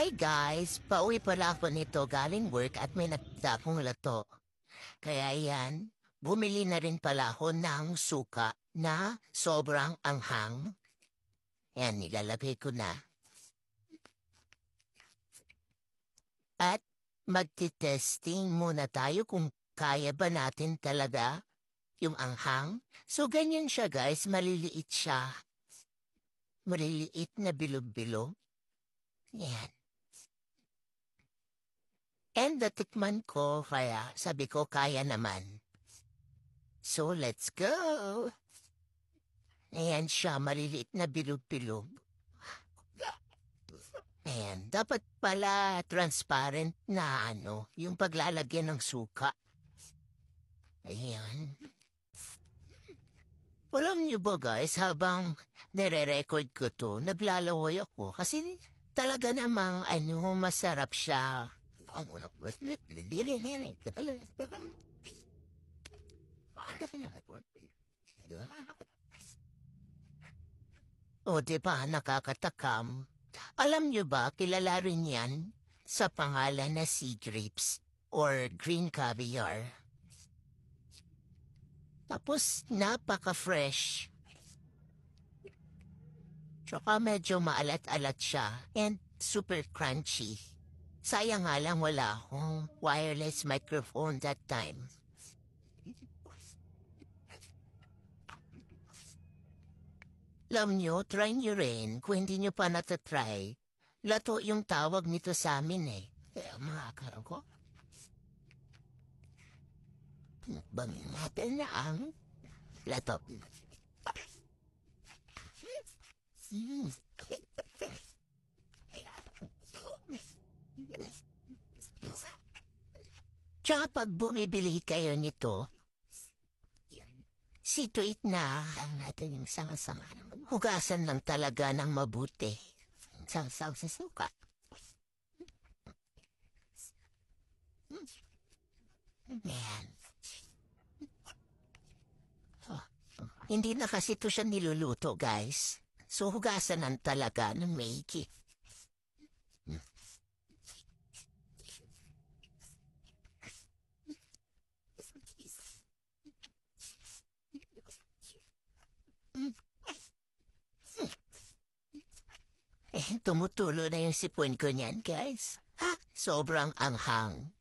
Hi guys! Pauwi pala ako nito galing work at may nakita akong lato. Kaya yan, bumili na rin pala ako ng suka na sobrang anghang. Yan, nilalagay ko na. At magti-testing muna tayo kung kaya ba natin talaga yung anghang. So ganyan siya guys, maliliit siya. Maliliit na bilog-bilog. Yan. And natikman ko, kaya sabi ko kaya naman. So let's go! Ayan siya, maliliit na bilog-bilog. Ayan, dapat pala transparent na yung paglalagyan ng suka. Ayan. Alam niyo ba guys, habang nire-record ko to, naglalaway ako kasi talaga namang masarap siya. O diba, nakakatakam. Alam niyo ba, kilala rin yan sa pangalan na sea grapes or green caviar. Tapos napaka-fresh. Tsaka medyo maalat-alat siya and super crunchy. Sayang nga lang wala akong wireless microphone that time. Alam nyo, try nyo rin kung hindi nyo pa natatry. Lato yung tawag nito sa amin eh. Kaya mga ko. Bangin natin na ang lato. Tsaka pag bumibili kayo nito, situit na ang natin yung sama-sama. Hugasan lang talaga ng mabuti. Saw-saw sa suka. Ayan. Oh. Hindi na kasi ito siya niluluto, guys. So, hugasan lang talaga ng maigi. Tumutulo na yung sipon ko niyan, guys. Ha? Sobrang anghang.